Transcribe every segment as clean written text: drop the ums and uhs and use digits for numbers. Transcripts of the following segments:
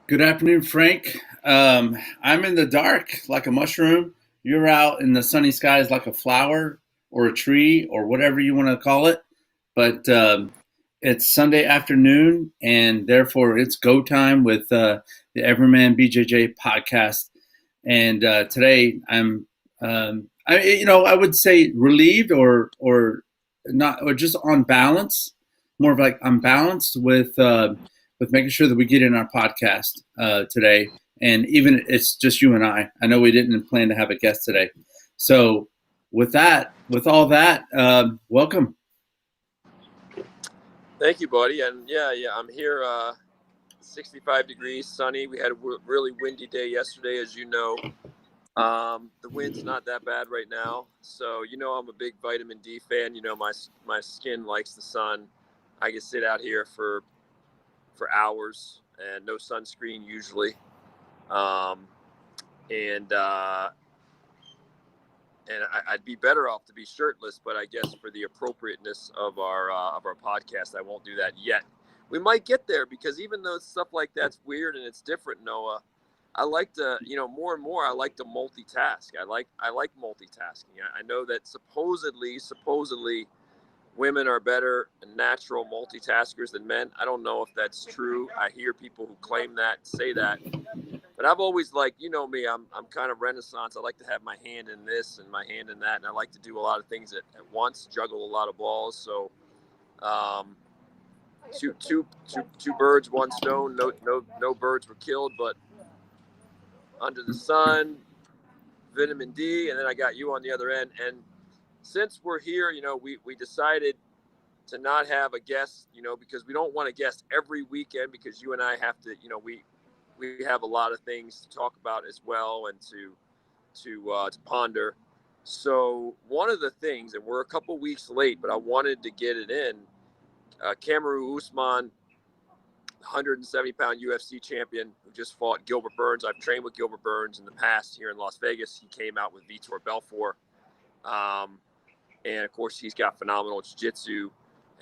Good afternoon, Frank. I'm in the dark like a mushroom. You're out in the sunny skies like a flower or a tree or whatever you want to call it. But it's Sunday afternoon, and therefore it's go time with the Everyman BJJ podcast. And today I would say relieved or not, or just on balance, more of like I'm balanced with making sure that we get in our podcast today. And even it's just you and I. I know we didn't plan to have a guest today. So with all that, welcome. Thank you, buddy. And yeah, I'm here. 65 degrees, sunny. We had a really windy day yesterday, as you know. The wind's not that bad right now, so I'm a big vitamin D fan. My skin likes the sun. I can sit out here for hours and no sunscreen usually. Um, and I'd be better off to be shirtless, but I guess for the appropriateness of our podcast, I won't do that yet. We might get there because even though stuff like that's weird and it's different, Noah, I like to, more and more, I like to multitask. I like multitasking. I know that supposedly women are better natural multitaskers than men. I don't know if that's true. I hear people who claim that, say that. But I've always liked, me, I'm kind of Renaissance. I like to have my hand in this and my hand in that. And I like to do a lot of things at once, juggle a lot of balls. So two birds, one stone. No birds were killed, but under the sun, vitamin D. And then I got you on the other end. And since we're here, we decided to not have a guest, because we don't want a guest every weekend because you and I have to, we have a lot of things to talk about as well and to ponder. So one of the things, and we're a couple weeks late, but I wanted to get it in. Kamaru Usman, 170-pound UFC champion who just fought Gilbert Burns. I've trained with Gilbert Burns in the past here in Las Vegas. He came out with Vitor Belfort. And of course, he's got phenomenal jiu-jitsu.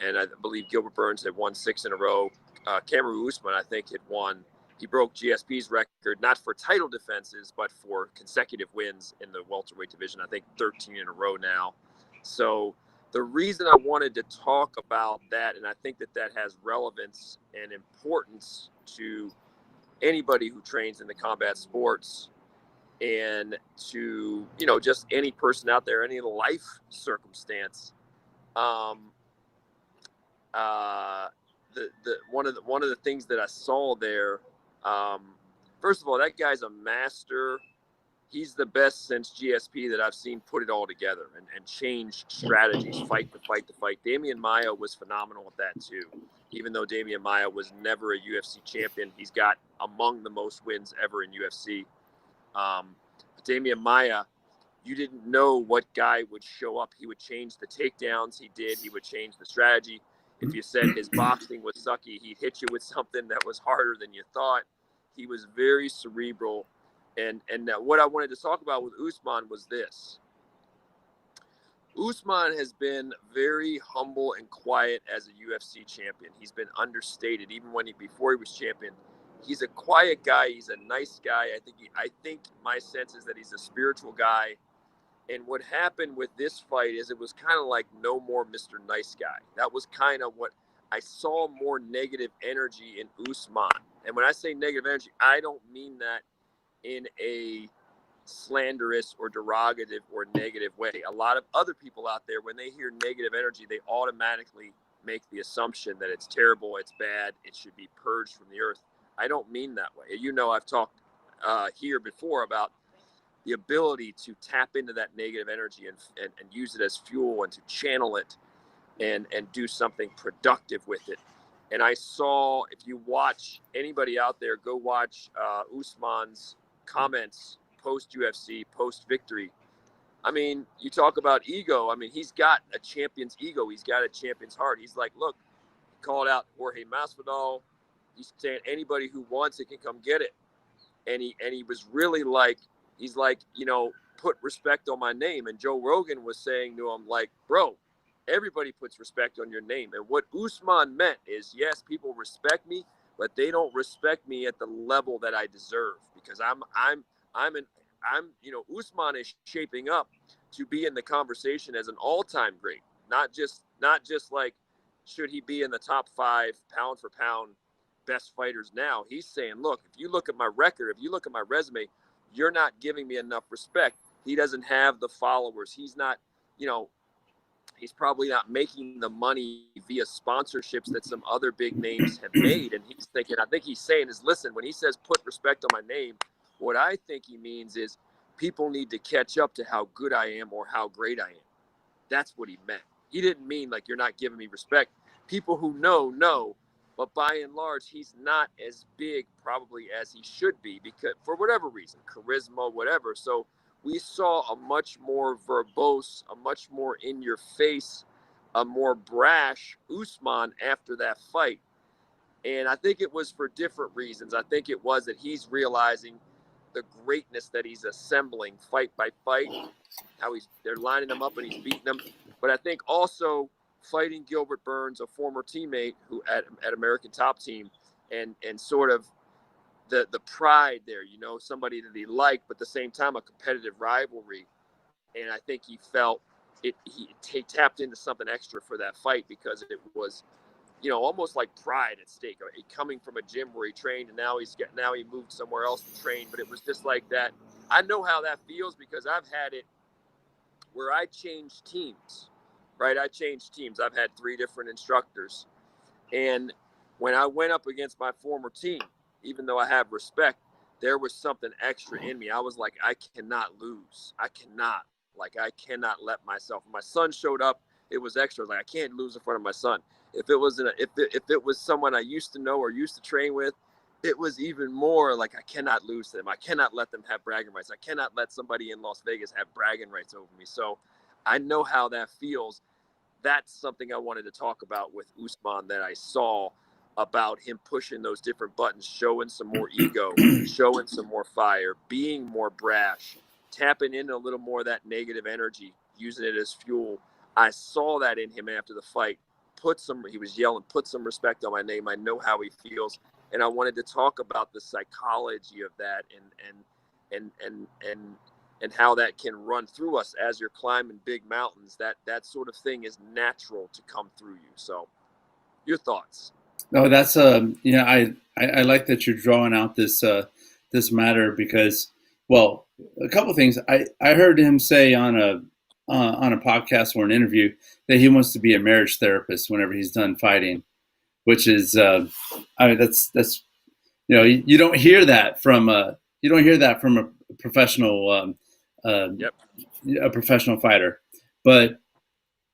And I believe Gilbert Burns had won 6 in a row. Kamaru Usman, I think, he broke GSP's record, not for title defenses, but for consecutive wins in the welterweight division. I think 13 in a row now. So the reason I wanted to talk about that, and I think that has relevance and importance to anybody who trains in the combat sports and to, just any person out there, any life circumstance. One of the things that I saw there, first of all, that guy's a master. He's the best since GSP that I've seen put it all together and change strategies, fight to fight. Damian Maia was phenomenal with that too. Even though Damian Maia was never a UFC champion, he's got among the most wins ever in UFC. Damian Maia, you didn't know what guy would show up. He would change the takedowns. He would change the strategy. If you said his boxing was sucky, he'd hit you with something that was harder than you thought. He was very cerebral. And what I wanted to talk about with Usman was this. Usman has been very humble and quiet as a UFC champion. He's been understated, even before he was champion. He's a quiet guy. He's a nice guy. I think my sense is that he's a spiritual guy. And what happened with this fight is it was kind of like no more Mr. Nice Guy. That was kind of what I saw, more negative energy in Usman. And when I say negative energy, I don't mean that in a slanderous or derogative or negative way. A lot of other people out there, when they hear negative energy, they automatically make the assumption that it's terrible, it's bad, it should be purged from the earth. I don't mean that way. I've talked here before about the ability to tap into that negative energy and use it as fuel and to channel it and do something productive with it. And I saw, if you watch, anybody out there, go watch Usman's comments post-UFC, post-victory. I mean, you talk about ego. I mean, he's got a champion's ego. He's got a champion's heart. He's like, look, he called out Jorge Masvidal. He's saying anybody who wants it can come get it. And he was really like, he's like, put respect on my name. And Joe Rogan was saying to him, like, bro, everybody puts respect on your name. And what Usman meant is, yes, people respect me, but they don't respect me at the level that I deserve, because Usman is shaping up to be in the conversation as an all-time great, not just like should he be in the top 5 pound for pound best fighters now. He's saying, look, if you look at my record, if you look at my resume, you're not giving me enough respect. He doesn't have the followers. He's not, he's probably not making the money via sponsorships that some other big names have made. And he's thinking, I think he's saying is, listen, when he says put respect on my name, what I think he means is people need to catch up to how good I am or how great I am. That's what he meant. He didn't mean like you're not giving me respect. People who know, but by and large, he's not as big probably as he should be, because for whatever reason, charisma, whatever. So we saw a much more verbose, a much more in your face, a more brash Usman after that fight. And I think it was for different reasons. I think it was that he's realizing the greatness that he's assembling fight by fight, how they're lining him up and he's beating them. But I think also fighting Gilbert Burns, a former teammate who at American Top Team, and sort of the pride there, somebody that he liked, but at the same time a competitive rivalry. And I think he felt he tapped into something extra for that fight, because it was, almost like pride at stake. Coming from a gym where he trained, and now he moved somewhere else to train. But it was just like that. I know how that feels, because I've had it where I changed teams, right? I changed teams. I've had 3 different instructors. And when I went up against my former team, even though I have respect, there was something extra in me. I was like, I cannot lose. I cannot let myself. When my son showed up, it was extra. Like, I can't lose in front of my son. If it was if it was someone I used to know or used to train with, it was even more like, I cannot lose to them. I cannot let them have bragging rights. I cannot let somebody in Las Vegas have bragging rights over me. So I know how that feels. That's something I wanted to talk about with Usman, that I saw about him pushing those different buttons, showing some more ego, showing some more fire, being more brash, tapping into a little more of that negative energy, using it as fuel. I saw that in him after the fight. He was yelling, put some respect on my name. I know how he feels. And I wanted to talk about the psychology of that, and how that can run through us as you're climbing big mountains. That sort of thing is natural to come through you. So your thoughts? No, that's I like that you're drawing out this matter, because, well, a couple of things. I heard him say on a podcast or an interview that he wants to be a marriage therapist whenever he's done fighting, which is that's you don't hear that from a professional Yep. a professional fighter. But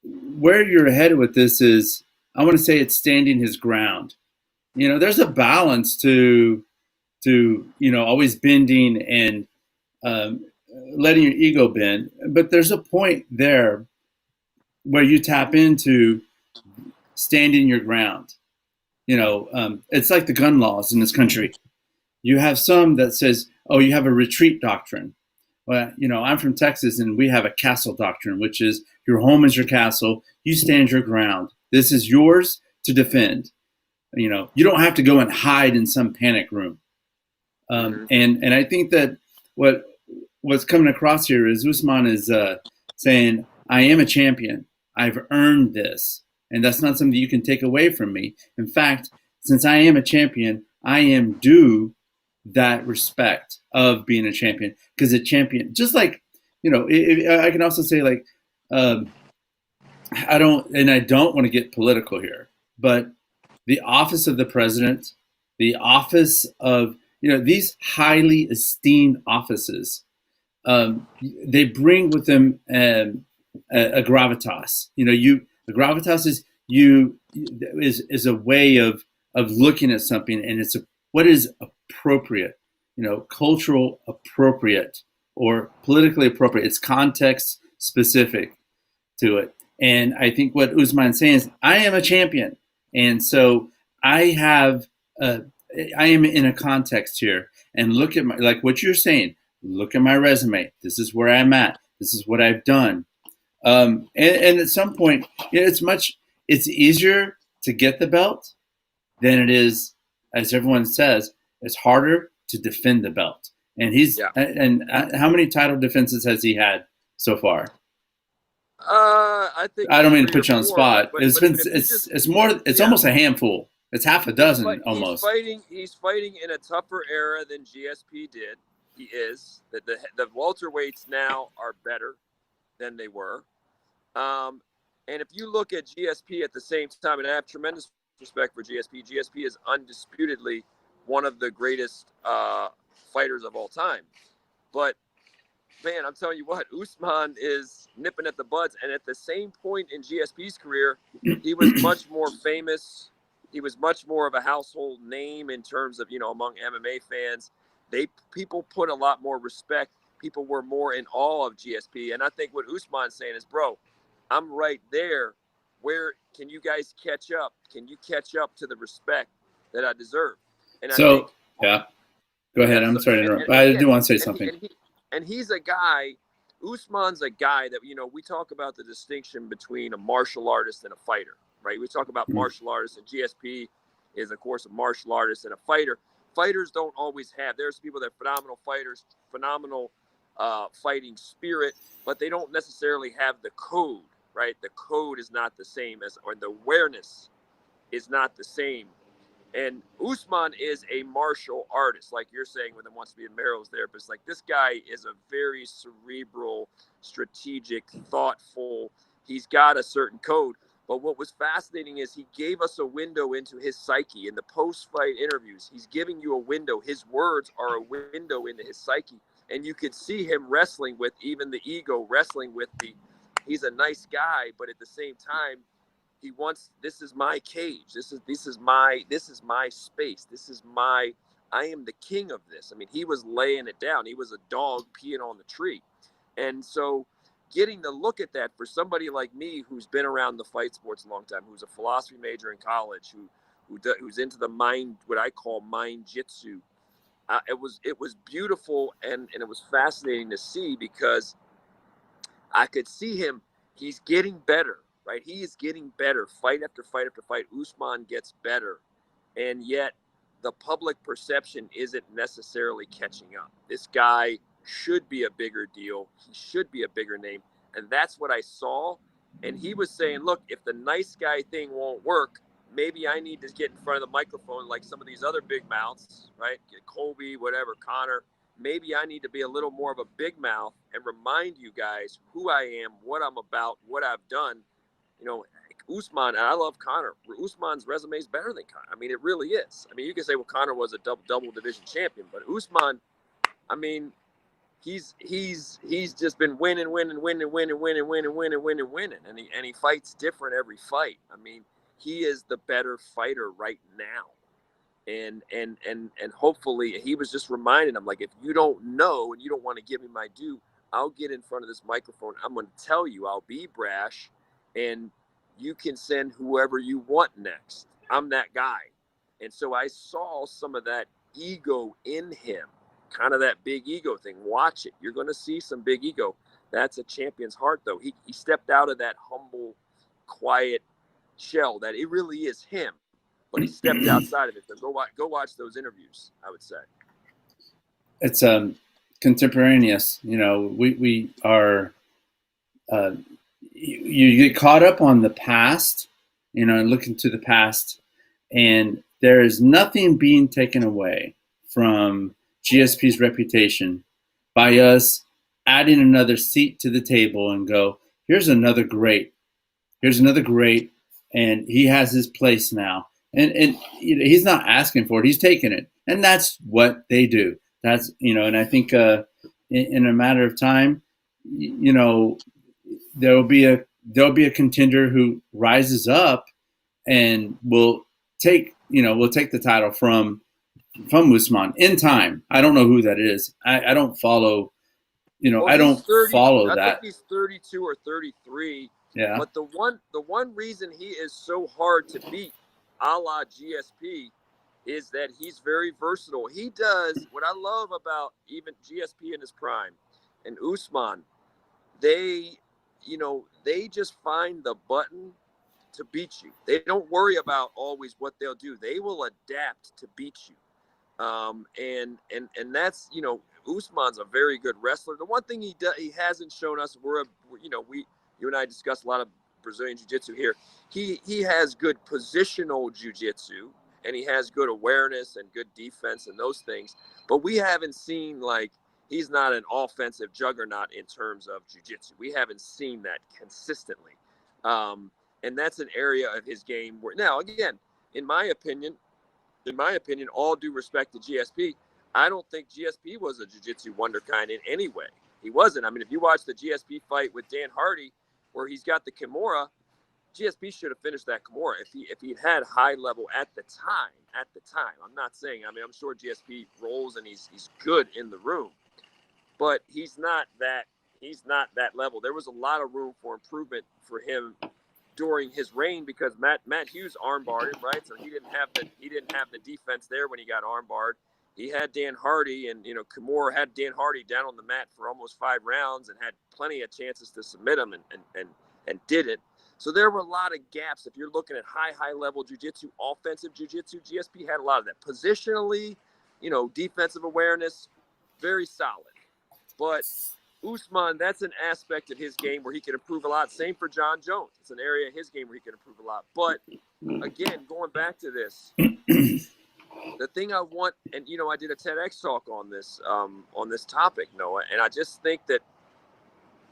where you're headed with this is, I want to say, it's standing his ground. There's a balance to always bending and letting your ego bend, but there's a point there where you tap into standing your ground. It's like the gun laws in this country. You have some that says, oh, you have a retreat doctrine. Well, I'm from Texas, and we have a castle doctrine, which is your home is your castle. You stand your ground. This is yours to defend. You don't have to go and hide in some panic room. And I think that what's coming across here is Usman is saying, I am a champion. I've earned this. And that's not something you can take away from me. In fact, since I am a champion, I am due that respect of being a champion. Because a champion, just like, I can also say, like, I don't want to get political here, but the office of the president, the office of, these highly esteemed offices, they bring with them a gravitas. The gravitas is a way of looking at something, and it's what is appropriate, cultural appropriate or politically appropriate. It's context specific to it. And I think what Usman's saying is, I am a champion, and so I am in a context here. And look at like what you're saying. Look at my resume. This is where I'm at. This is what I've done. And at some point, it's easier to get the belt than it is as everyone says, it's harder to defend the belt. And Yeah. how many title defenses has he had so far? I think I don't mean to 3 or put you on the 4, spot. but if you just, It's more, it's yeah, almost a handful. It's half a dozen almost. he's fighting in a tougher era than GSP did. He is. The welterweights now are better than they were. And if you look at GSP at the same time, and I have tremendous respect for GSP, GSP is undisputedly one of the greatest fighters of all time. But man, I'm telling you what, Usman is nipping at the buds. And at the same point in GSP's career, he was much more famous. He was much more of a household name in terms of, among MMA fans. People put a lot more respect. People were more in awe of GSP. And I think what Usman's saying is, bro, I'm right there. Where can you guys catch up? Can you catch up to the respect that I deserve? And I think, So, yeah, go ahead. yeah. I'm So sorry to interrupt. I do want to say something. And he's a guy. Usman's a guy that we talk about the distinction between a martial artist and a fighter, right? We talk about martial artists, and GSP is, of course, a martial artist and a fighter. Fighters don't always have. There's people that are phenomenal fighters, phenomenal fighting spirit, but they don't necessarily have the code, right? The code is not the same or the awareness is not the same. And Usman is a martial artist, like you're saying, when it wants to be a martial therapist. Like, this guy is a very cerebral, strategic, thoughtful. He's got a certain code. But what was fascinating is he gave us a window into his psyche. In the post-fight interviews, he's giving you a window. His words are a window into his psyche. And you could see him wrestling with even the ego, wrestling with he's a nice guy, but at the same time, he wants, this is my cage. This is my space. I am the king of this. I mean, he was laying it down. He was a dog peeing on the tree. And so getting to look at that for somebody like me, who's been around the fight sports a long time, who's a philosophy major in college, who's into the what I call Mindjitsu. It was beautiful, and it was fascinating to see, because I could see him. He's getting better, right? He is getting better. Fight after fight after fight, Usman gets better. And yet the public perception isn't necessarily catching up. This guy should be a bigger deal. He should be a bigger name. And that's what I saw. And he was saying, look, if the nice guy thing won't work, maybe I need to get in front of the microphone like some of these other big mouths, right? Colby, whatever, Connor. Maybe I need to be a little more of a big mouth and remind you guys who I am, what I'm about, what I've done. Usman, and I love Connor. Usman's resume is better than Connor. I mean, it really is. I mean, you can say, well, Connor was a double division champion, but Usman, I mean, he's just been winning, and he fights different every fight. I mean, he is the better fighter right now. And hopefully, he was just reminding him, like, if you don't know and you don't want to give me my due, I'll get in front of this microphone. I'm going to tell you, I'll be brash, and you can send whoever you want next. I'm that guy. And so I saw some of that ego in him, kind of that big ego thing. Watch it. You're going to see some big ego. That's a champion's heart, though. He stepped out of that humble, quiet shell that it really is him. But he stepped outside of it. So go watch those interviews, I would say. It's contemporaneous. We are. You get caught up on the past, and looking to the past, and there is nothing being taken away from GSP's reputation by us adding another seat to the table and go, here's another great, and he has his place now. And he's not asking for it; he's taking it, and that's what they do. That's and I think in a matter of time, there'll be a contender who rises up and will take the title from Usman in time. I don't know who that is. I don't follow. Well, I don't follow I that. think he's 32 or 33. Yeah. But the one reason he is so hard to beat, a la GSP, is that he's very versatile. He does what I love about even GSP in his prime and Usman. They just find the button to beat you. They don't worry about always what they'll do. They will adapt to beat you. And that's, you know, Usman's a very good wrestler. The one thing he hasn't shown us, you and I discussed a lot of Brazilian jiu-jitsu here. He has good positional jiu-jitsu, and he has good awareness and good defense and those things. But we haven't seen, like, he's not an offensive juggernaut in terms of jiu-jitsu. We haven't seen that consistently. And that's an area of his game where, now, again, in my opinion, all due respect to GSP, I don't think GSP was a jiu-jitsu wonderkind in any way. He wasn't. I mean, if you watch the GSP fight with Dan Hardy, where he's got the Kimura, GSP should have finished that Kimura if he'd had high level at the time. I'm not saying, I mean, I'm sure GSP rolls and he's good in the room, but he's not that level. There was a lot of room for improvement for him during his reign, because Matt Hughes armbarred him, right? So he didn't have the defense there when he got armbarred. He had Dan Hardy, and, you know, Kimura had Dan Hardy down on the mat for almost 5 rounds and had plenty of chances to submit him and didn't. So there were a lot of gaps. If you're looking at high level jiu-jitsu, offensive jiu-jitsu, GSP had a lot of that. Positionally, you know, defensive awareness, very solid. But Usman, that's an aspect of his game where he can improve a lot. Same for John Jones. It's an area of his game where he can improve a lot. But again, going back to this, the thing I want, and, you know, I did a TEDx talk on this topic, Noah, and I just think that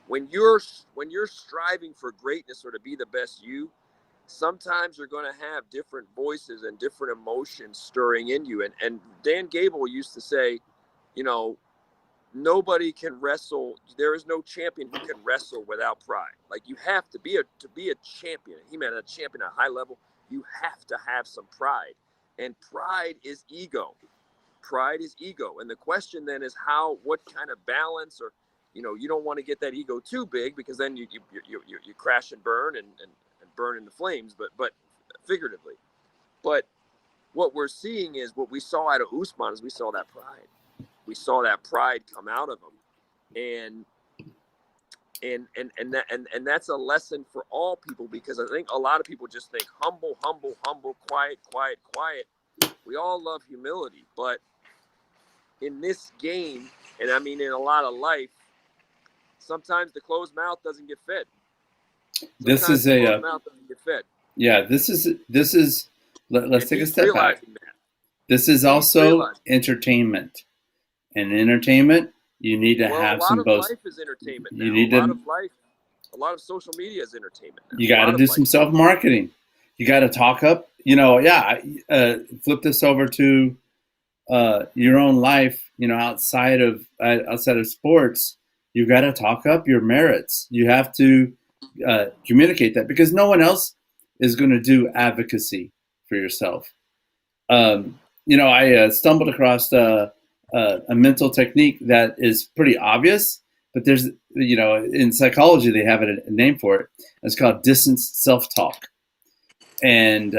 when you're striving for greatness or to be the best you, sometimes you're going to have different voices and different emotions stirring in you. And Dan Gable used to say, you know, nobody can wrestle. There is no champion who can wrestle without pride. Like, you have to be a champion. He meant a champion at a high level. You have to have some pride, and pride is ego. And the question then is what kind of balance, or, you know, you don't want to get that ego too big, because then you crash and burn and burn in the flames, but figuratively. But what we're seeing is what we saw out of Usman is we saw that pride. We saw that pride come out of him, and that's a lesson for all people, because I think a lot of people just think humble, quiet. We all love humility, but in this game, and I mean in a lot of life, sometimes the closed mouth doesn't get fed. This is a mouth doesn't get fed. Yeah, this is. Let's take a step back. This is also entertainment. And entertainment, you need to have some both. A lot of life is entertainment now. You need a lot of social media is entertainment now. You got to do some self-marketing. You got to talk up. You know, flip this over to your own life. You know, outside of sports, you got to talk up your merits. You have to communicate that, because no one else is going to do advocacy for yourself. You know, I stumbled across a mental technique that is pretty obvious, but there's, you know, in psychology, they have a name for it. It's called distance self-talk. And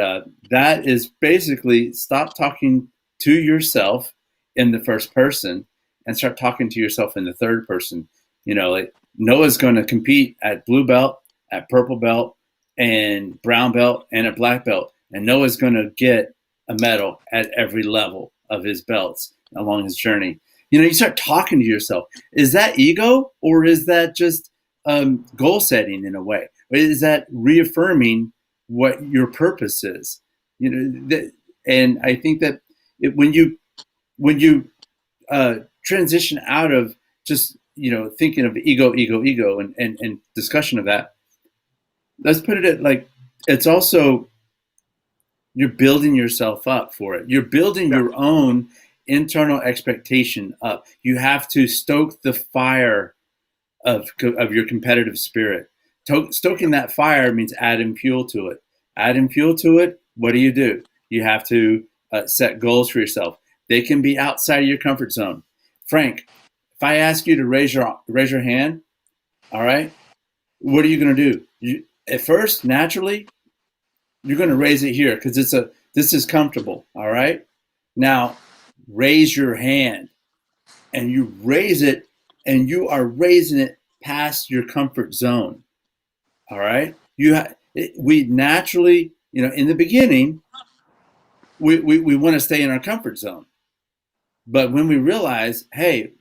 that is basically stop talking to yourself in the first person and start talking to yourself in the third person. You know, like, Noah's going to compete at blue belt, at purple belt, and brown belt, and at black belt. And Noah's going to get a medal at every level of his belts along his journey. You know, you start talking to yourself. Is that ego, or is that just goal setting in a way? Or is that reaffirming what your purpose is? You know, and I think that when you transition out of just, you know, thinking of ego and discussion of that, let's put it at, like, it's also, you're building yourself up for it. You're building your own internal expectation up. You have to stoke the fire of your competitive spirit. Stoking that fire means adding fuel to it. Adding fuel to it, what do? You have to set goals for yourself. They can be outside of your comfort zone. Frank, if I ask you to raise your hand, all right, what are you going to do? At first, naturally, you're going to raise it here because this is comfortable, all right? Now, raise your hand, and you raise it, and you are raising it past your comfort zone, all right? We naturally, in the beginning, we want to stay in our comfort zone. But when we realize, hey,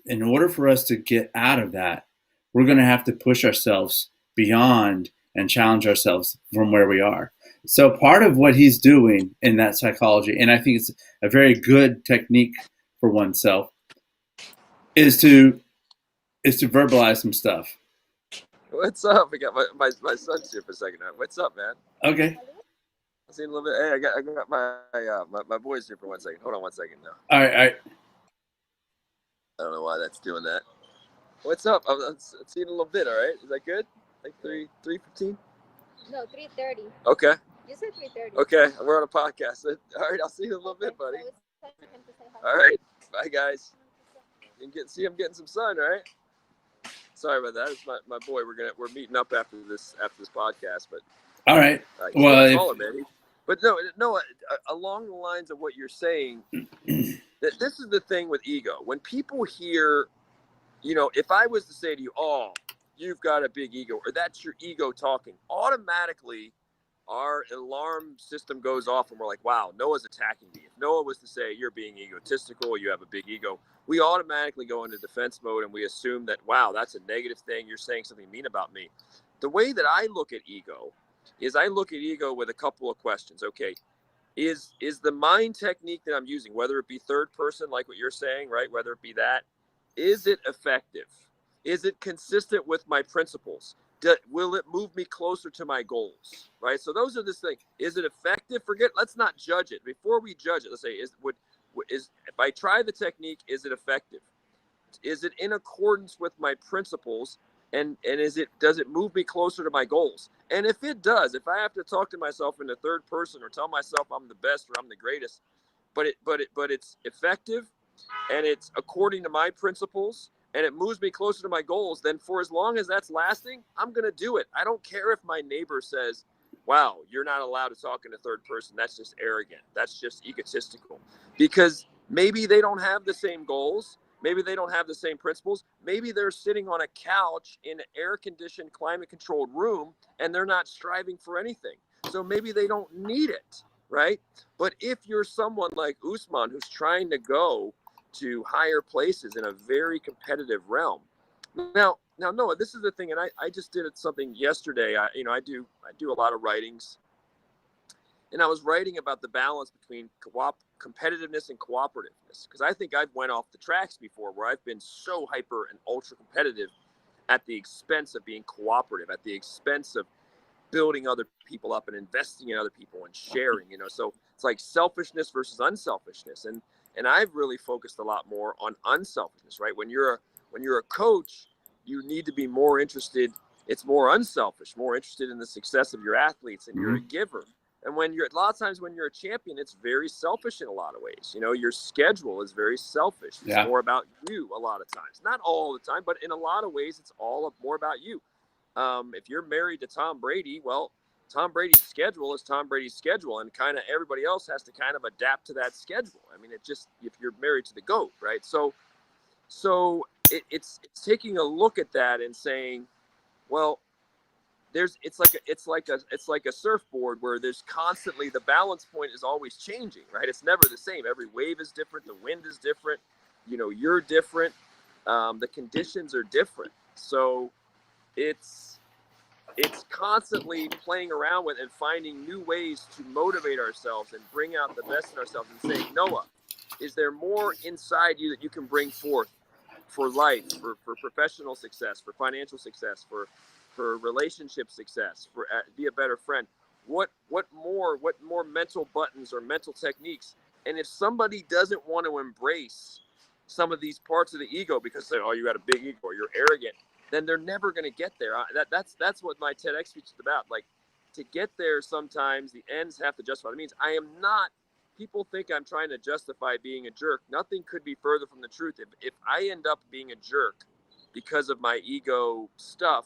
in order for us to get out of that, we're going to have to push ourselves beyond and challenge ourselves from where we are. So part of what he's doing in that psychology, and I think it's a very good technique for oneself, is to verbalize some stuff. What's up? I got my son's here for a second. What's up, man? Okay. I seen a little bit. Hey, I got my boys here for 1 second. Hold on 1 second now. All right. I don't know why that's doing that. What's up? I'm seeing a little bit. All right, is that good? Like 3:15? No, 3:30. Okay. You said 3:30. Okay, we're on a podcast. All right, I'll see you in a little bit, buddy. All right, bye guys. You can see I'm getting some sun, right? Sorry about that. It's my boy. We're meeting up after this podcast, but all right. Well, taller, man. But no. Along the lines of what you're saying, that this is the thing with ego. When people hear, if I was to say to you, "Oh, you've got a big ego," or "That's your ego talking," automatically our alarm system goes off and we're like, wow, Noah's attacking me. If Noah was to say you're being egotistical, you have a big ego, we automatically go into defense mode and we assume that, wow, that's a negative thing. You're saying something mean about me. The way that I look at ego is I look at ego with a couple of questions. Okay, is the mind technique that I'm using, whether it be third person, like what you're saying, right? Whether it be that, is it effective? Is it consistent with my principles? Will it move me closer to my goals? Right. So those are the things. Is it effective? Let's not judge it. Before we judge it, let's say, if I try the technique, is it effective? Is it in accordance with my principles? And does it move me closer to my goals? And if it does, if I have to talk to myself in the third person or tell myself I'm the best or I'm the greatest, but it's effective and it's according to my principles, and it moves me closer to my goals, then for as long as that's lasting, I'm going to do it. I don't care if my neighbor says, wow, you're not allowed to talk in the third person. That's just arrogant. That's just egotistical. Because maybe they don't have the same goals. Maybe they don't have the same principles. Maybe they're sitting on a couch in an air-conditioned, climate-controlled room, and they're not striving for anything. So maybe they don't need it, right? But if you're someone like Usman who's trying to go to higher places in a very competitive realm. Now, Noah, this is the thing, and I just did something yesterday. I do a lot of writings, and I was writing about the balance between competitiveness and cooperativeness, because I think I've went off the tracks before, where I've been so hyper and ultra competitive at the expense of being cooperative, at the expense of building other people up and investing in other people and sharing. So it's like selfishness versus unselfishness, and I've really focused a lot more on unselfishness, right? When you're a coach, you need to be more interested. It's more unselfish, more interested in the success of your athletes, and you're a giver. And a lot of times when you're a champion, it's very selfish in a lot of ways. Your schedule is very selfish. It's more about you a lot of times. Not all the time, but in a lot of ways, it's all more about you. If you're married to Tom Brady, well, Tom Brady's schedule is Tom Brady's schedule, and kind of everybody else has to kind of adapt to that schedule. I mean, if you're married to the GOAT, right? So it's taking a look at that and saying, well, it's like a surfboard where there's constantly, the balance point is always changing, right? It's never the same. Every wave is different. The wind is different. You're different. The conditions are different. So it's constantly playing around with and finding new ways to motivate ourselves and bring out the best in ourselves, and saying, Noah, is there more inside you that you can bring forth for life, for professional success, for financial success, for relationship success, for be a better friend? What more mental buttons or mental techniques? And if somebody doesn't want to embrace some of these parts of the ego because they, oh, you got a big ego or you're arrogant, then they're never going to get there. That's what my TEDx speech is about. Like, to get there, sometimes the ends have to justify the means. I am not. People think I'm trying to justify being a jerk. Nothing could be further from the truth. If I end up being a jerk because of my ego stuff,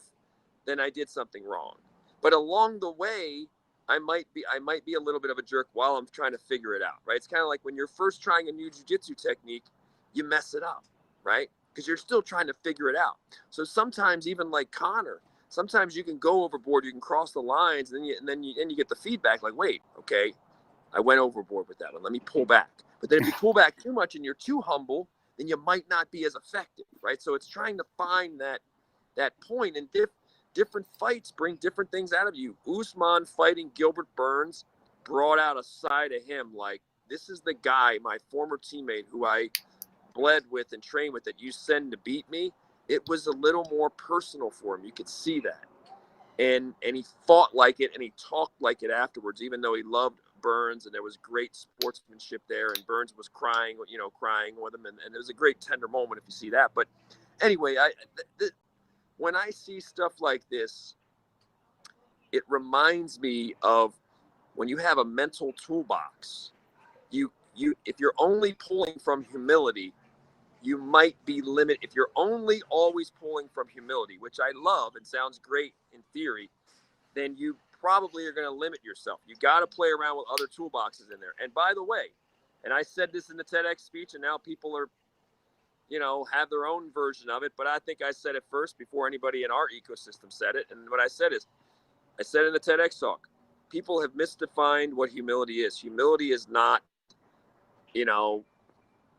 then I did something wrong. But along the way, I might be a little bit of a jerk while I'm trying to figure it out, right? It's kind of like when you're first trying a new jiu-jitsu technique, you mess it up, right? Because you're still trying to figure it out. So sometimes, even like Connor, sometimes you can go overboard, you can cross the lines, and then you get the feedback like, wait, okay, I went overboard with that one. Let me pull back. But then if you pull back too much and you're too humble, then you might not be as effective, right? So it's trying to find that point, and different fights bring different things out of you. Usman fighting Gilbert Burns brought out a side of him like, this is the guy, my former teammate who I bled with and trained with, that you send to beat me. It was a little more personal for him. You could see that. And he fought like it, and he talked like it afterwards, even though he loved Burns, and there was great sportsmanship there, and Burns was crying with him, and it was a great tender moment if you see that. But anyway, when I see stuff like this, it reminds me of when you have a mental toolbox. You if you're only pulling from humility, you might be limited. If you're only always pulling from humility, which I love and sounds great in theory, then you probably are going to limit yourself. You got to play around with other toolboxes in there. And by the way, and I said this in the TEDx speech, and now people are, have their own version of it, but I think I said it first before anybody in our ecosystem said it. And what I said is, I said in the TEDx talk, people have misdefined what humility is. Humility is not,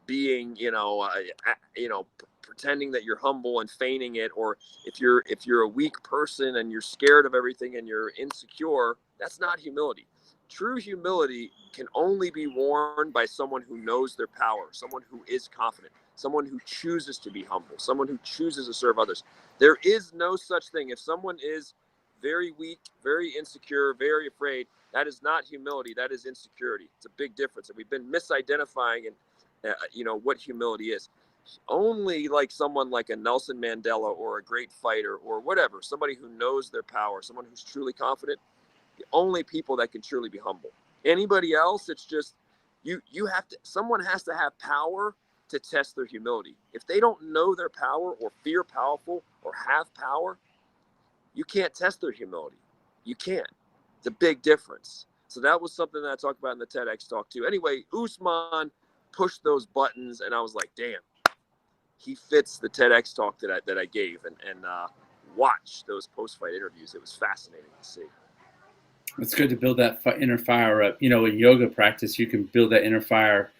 being, pretending that you're humble and feigning it, or if you're a weak person and you're scared of everything and you're insecure, that's not humility. True humility can only be worn by someone who knows their power, someone who is confident, someone who chooses to be humble, someone who chooses to serve others. There is no such thing. If someone is very weak, very insecure, very afraid, that is not humility. That is insecurity. It's a big difference. And we've been misidentifying what humility is. Only like someone like a Nelson Mandela or a great fighter or whatever, somebody who knows their power, someone who's truly confident, the only people that can truly be humble. Anybody else, it's just someone has to have power to test their humility. If they don't know their power or feel powerful or have power, you can't test their humility. You can't. It's a big difference. So that was something that I talked about in the TEDx talk too. Anyway, Usman pushed those buttons, and I was like, damn, he fits the TEDx talk that I gave, and watch those post-fight interviews. It was fascinating to see. It's good to build that inner fire up. In yoga practice, you can build that inner fire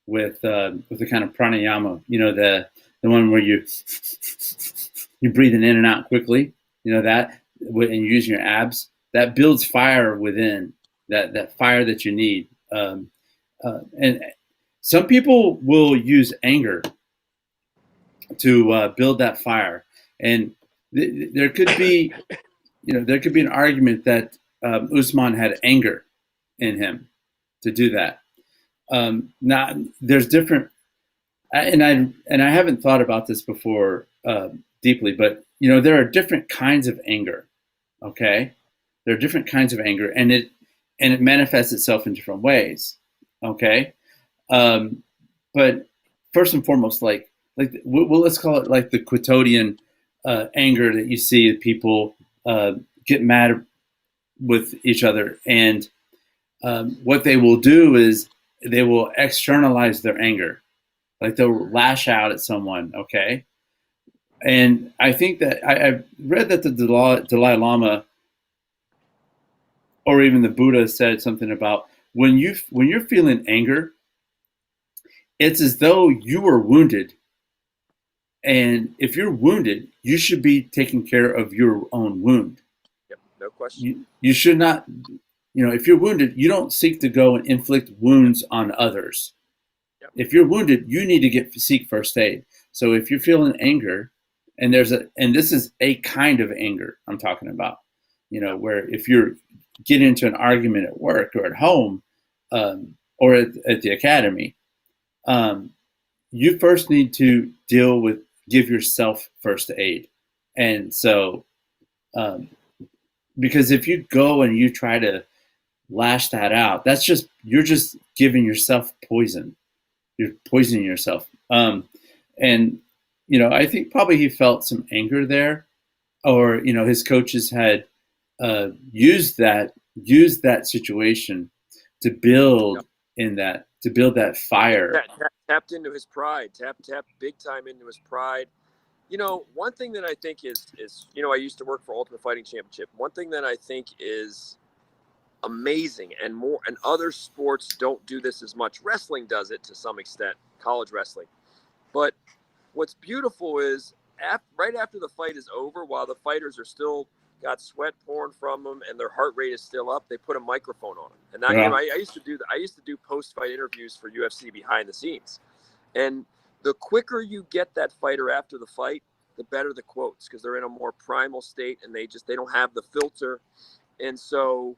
with the kind of pranayama. The one where you're breathing in and out quickly. That, and using your abs. That builds fire within. That fire that you need. And some people will use anger to build that fire, and there could be an argument that Usman had anger in him to do that. Now there's different, and I haven't thought about this before deeply, but there are different kinds of anger. Okay, there are different kinds of anger, and it manifests itself in different ways. Okay, but first and foremost, let's call it like the quotidian anger that you see people get mad with each other, and what they will do is they will externalize their anger, like they'll lash out at someone. Okay, and I think that I've read that the Dalai Lama or even the Buddha said something about when you're feeling anger, it's as though you were wounded. And if you're wounded, you should be taking care of your own wound. Yep, no question. You should not, if you're wounded, you don't seek to go and inflict wounds on others. Yep. If you're wounded, you need to seek first aid. So if you're feeling anger, and this is a kind of anger I'm talking about, where if you're getting into an argument at work or at home, or at the academy, you first need to give yourself first aid. And so, because if you go and you try to lash that out, you're just giving yourself poison. You're poisoning yourself. And, I think probably he felt some anger there, or, his coaches had used that situation to build that fire. Tapped into his pride, tapped big time into his pride. One thing that I think is, I used to work for Ultimate Fighting Championship. One thing that I think is amazing and other sports don't do this as much. Wrestling does it to some extent, college wrestling. But what's beautiful is right after the fight is over, while the fighters are still got sweat pouring from them and their heart rate is still up, they put a microphone on them. And that, I used to do post-fight interviews for UFC behind the scenes. And the quicker you get that fighter after the fight, the better the quotes, because they're in a more primal state and they don't have the filter. And so,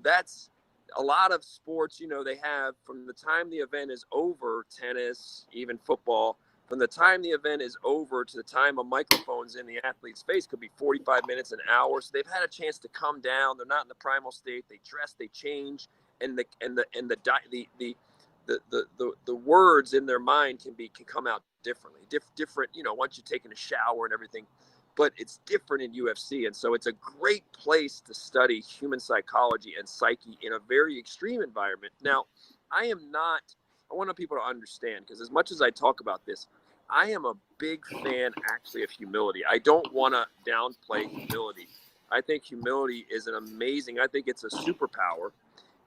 that's a lot of sports, they have from the time the event is over, tennis, even football, from the time the event is over to the time a microphone's in the athlete's face could be 45 minutes, an hour. So they've had a chance to come down. They're not in the primal state. They dress, they change, and the words in their mind can come out differently. Different, once you've taken a shower and everything. But it's different in UFC. And so it's a great place to study human psychology and psyche in a very extreme environment. Now, I want people to understand, because as much as I talk about this, I am a big fan actually of humility. I don't want to downplay humility. I think humility is I think it's a superpower.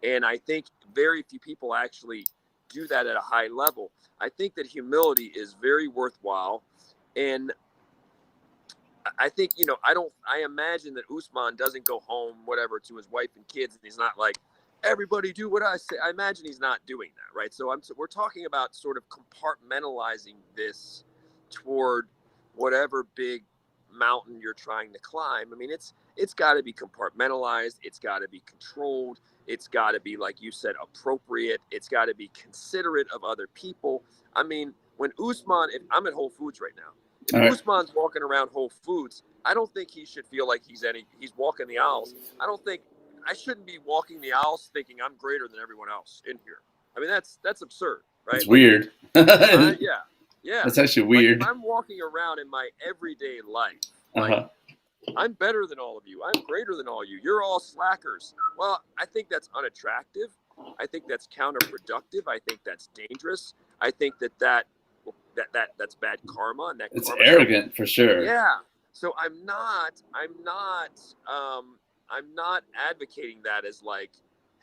And I think very few people actually do that at a high level. I think that humility is very worthwhile. And I think, I imagine that Usman doesn't go home, whatever, to his wife and kids, and he's not like, everybody do what I say. I imagine he's not doing that, right? So we're talking about sort of compartmentalizing this toward whatever big mountain you're trying to climb. I mean, it's got to be compartmentalized. It's got to be controlled. It's got to be, like you said, appropriate. It's got to be considerate of other people. I mean, when Usman, if I'm at Whole Foods right now, if Usman's walking around Whole Foods, I don't think he should feel like he's walking the aisles. I shouldn't be walking the aisles thinking I'm greater than everyone else in here. I mean, that's absurd, right? It's weird. Yeah. That's actually weird. Like, if I'm walking around in my everyday life, I'm better than all of you. I'm greater than all of you. You're all slackers. Well, I think that's unattractive. I think that's counterproductive. I think that's dangerous. I think that's bad karma, and it's arrogant for sure. Yeah. So I'm not advocating that as like,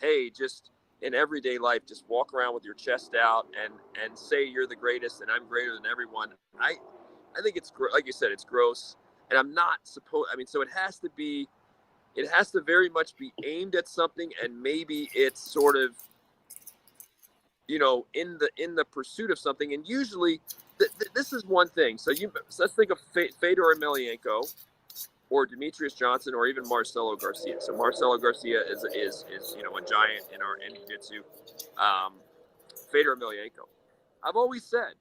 hey, just in everyday life, just walk around with your chest out and say you're the greatest and I'm greater than everyone. I think it's like you said, it's gross, and I'm not supposed. I mean, so it has to very much be aimed at something, and maybe it's sort of, in the pursuit of something. And usually, this is one thing. So let's think of Fedor Emelianenko, or Demetrius Johnson, or even Marcelo Garcia. So Marcelo Garcia is a giant in Jiu-Jitsu. Fedor Emelianenko. I've always said,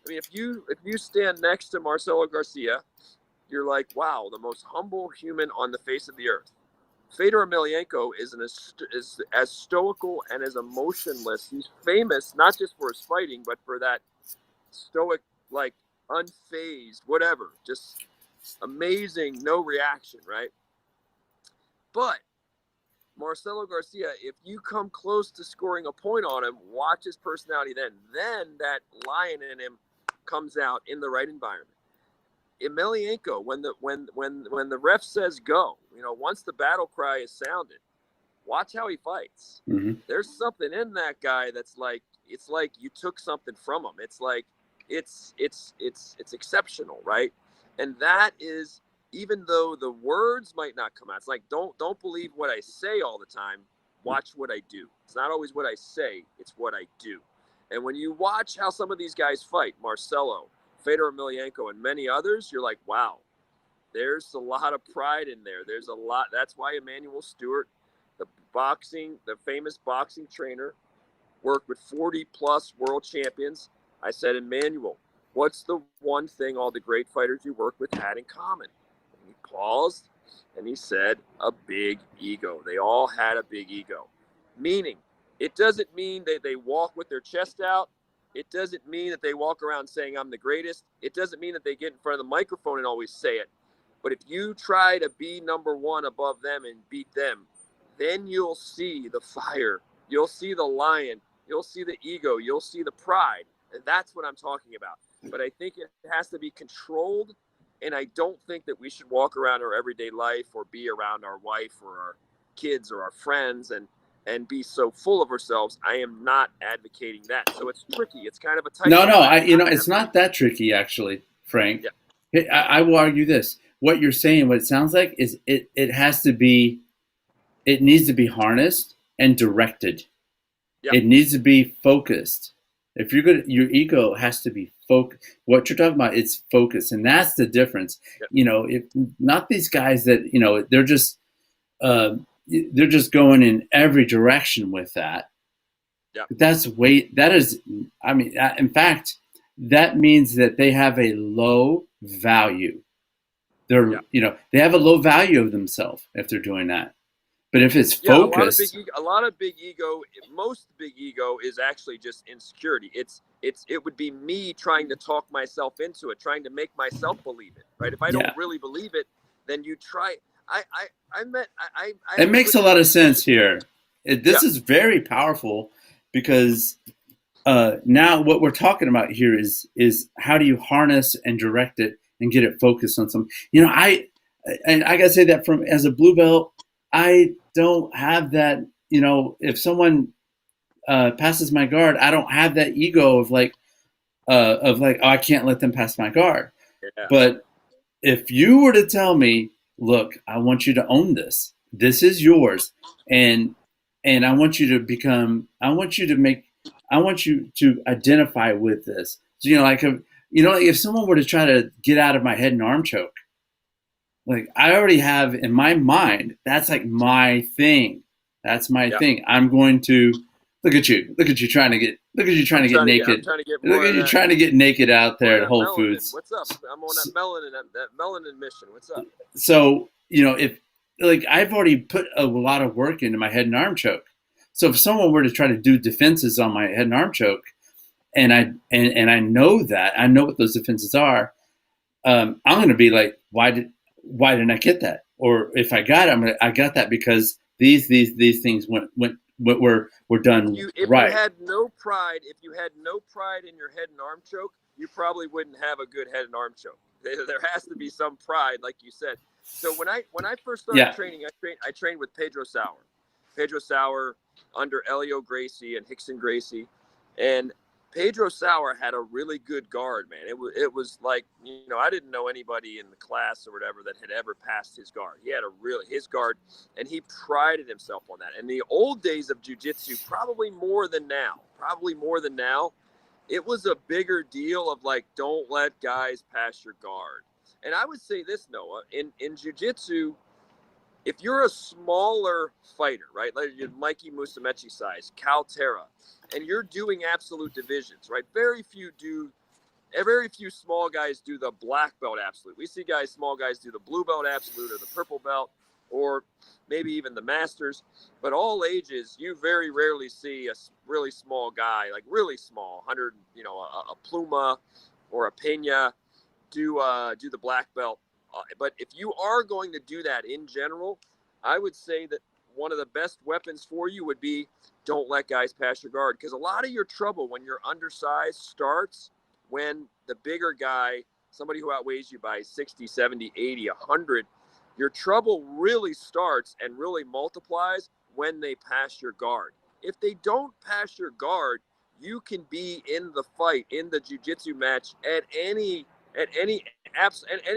I mean, if you stand next to Marcelo Garcia, you're like, wow, the most humble human on the face of the earth. Fedor Emelianenko is as stoical and as emotionless. He's famous not just for his fighting, but for that stoic, like unfazed, whatever, just amazing, no reaction, right? But Marcelo Garcia, if you come close to scoring a point on him, watch his personality then that lion in him comes out in the right environment. Emelianenko, when the ref says go, once the battle cry is sounded, watch how he fights. Mm-hmm. There's something in that guy that's like, it's like you took something from him. It's like it's exceptional, right? And that is, even though the words might not come out, it's like, don't believe what I say all the time. Watch what I do. It's not always what I say, it's what I do. And when you watch how some of these guys fight, Marcelo, Fedor Emelianenko, and many others, you're like, wow, there's a lot of pride in there. There's a lot. That's why Emmanuel Stewart, the famous boxing trainer, worked with 40 plus world champions. I said, Emmanuel, what's the one thing all the great fighters you work with had in common? And he paused and he said, a big ego. They all had a big ego. Meaning, it doesn't mean that they walk with their chest out. It doesn't mean that they walk around saying I'm the greatest. It doesn't mean that they get in front of the microphone and always say it. But if you try to be number one above them and beat them, then you'll see the fire. You'll see the lion. You'll see the ego. You'll see the pride. And that's what I'm talking about. But I think it has to be controlled. And I don't think that we should walk around our everyday life or be around our wife or our kids or our friends and be so full of ourselves. I am not advocating that. So it's tricky. It's kind of a tightrope. No, it's not that tricky, actually, Frank. Yeah. I will argue this. What you're saying, what it sounds like, is it has to be, it needs to be harnessed and directed. Yeah. It needs to be focused. If you're good, your ego has to be focused. What you're talking about, it's focused, and that's the difference. Yeah. If not these guys that they're just going in every direction with that. Yeah. That is, I mean, in fact, that means that they have a low value. They're, they have a low value of themselves if they're doing that. But if it's focused, a lot of big ego, most big ego is actually just insecurity. It would be me trying to talk myself into it, trying to make myself believe it, right? If I don't really believe it, then you try. It makes a lot of sense here. This is very powerful because now what we're talking about here is how do you harness and direct it and get it focused on something. I gotta say that as a blue belt, I don't have that. If someone passes my guard, I don't have that ego of like, oh, I can't let them pass my guard. Yeah. But if you were to tell me, look, I want you to own this. This is yours, and I want you to identify with this. So, if someone were to try to get out of my head and arm choke, like I already have in my mind, that's like my thing. That's my thing. I'm going to look at you trying to get naked. Look at you trying to get naked out there at Whole Foods. What's up? I'm on that melanin mission. What's up? So, if I've already put a lot of work into my head and arm choke. So if someone were to try to do defenses on my head and arm choke, and I know that, I know what those defenses are, I'm going to be like, why didn't I get that? Or if I got it, I got that because these things were done right. If you had no pride in your head and arm choke, you probably wouldn't have a good head and arm choke. There has to be some pride, like you said. So when I first started training, I trained with Pedro Sauer under Elio Gracie and Hickson Gracie, and Pedro Sauer had a really good guard, man. It was like, I didn't know anybody in the class or whatever that had ever passed his guard. He had his guard, and he prided himself on that. In the old days of jiu-jitsu, probably more than now, it was a bigger deal of like, don't let guys pass your guard. And I would say this, Noah, in jiu-jitsu, if you're a smaller fighter, right, like you're Mikey Musumeci size, Cal Terra, and you're doing absolute divisions, right? Very few small guys do the black belt absolute. We see small guys do the blue belt absolute or the purple belt, or maybe even the masters. But all ages, you very rarely see a really small guy, like really small, 100, a Pluma or a Pena do the black belt. But if you are going to do that in general, I would say that one of the best weapons for you would be don't let guys pass your guard. Because a lot of your trouble when you're undersized starts when the bigger guy, somebody who outweighs you by 60, 70, 80, 100, your trouble really starts and really multiplies when they pass your guard. If they don't pass your guard, you can be in the fight, in the jiu-jitsu match at any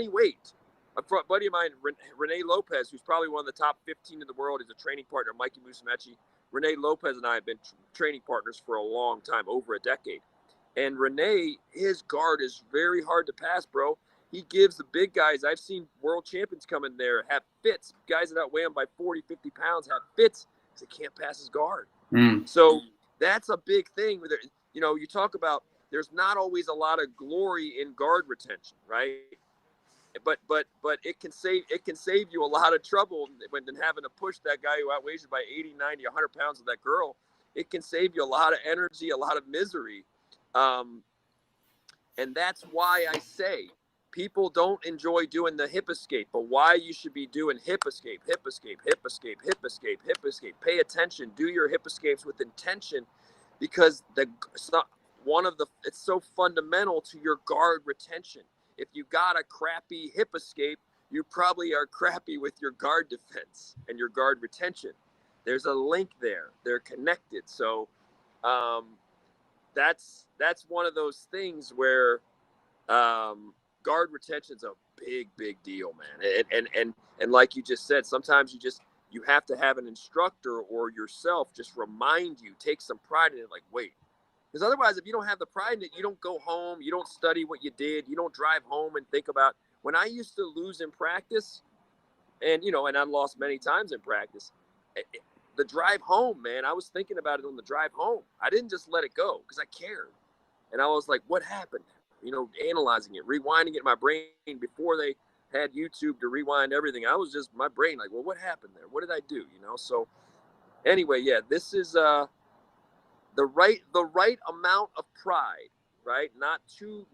weight. A buddy of mine, Rene Lopez, who's probably one of the top 15 in the world, is a training partner of Mikey Musumeci. Rene Lopez and I have been training partners for a long time, over a decade. And Rene, his guard is very hard to pass, bro. He gives the big guys, I've seen world champions come in there, have fits. Guys that outweigh him by 40, 50 pounds have fits because they can't pass his guard. So that's a big thing. You talk about there's not always a lot of glory in guard retention, right? But it can save you a lot of trouble when having to push that guy who outweighs you by 80, 90, 100 pounds of that girl. It can save you a lot of energy, a lot of misery. And that's why I say people don't enjoy doing the hip escape, but why you should be doing hip escape. Pay attention. Do your hip escapes with intention, because it's so fundamental to your guard retention. If you got a crappy hip escape, you probably are crappy with your guard defense and your guard retention. There's a link there. They're connected. So that's one of those things where guard retention's a big deal, man. And like you just said, sometimes you have to have an instructor or yourself just remind you, take some pride in it. Like, wait, because otherwise, if you don't have the pride in it, you don't go home, you don't study what you did, you don't drive home and think about. When I used to lose in practice, and I've lost many times in practice, the drive home, man, I was thinking about it on the drive home. I didn't just let it go because I cared. And I was like, what happened? Analyzing it, rewinding it in my brain before they had YouTube to rewind everything. I was just, my brain like, well, what happened there? What did I do? So anyway, yeah, this is the right amount of pride, right? Not too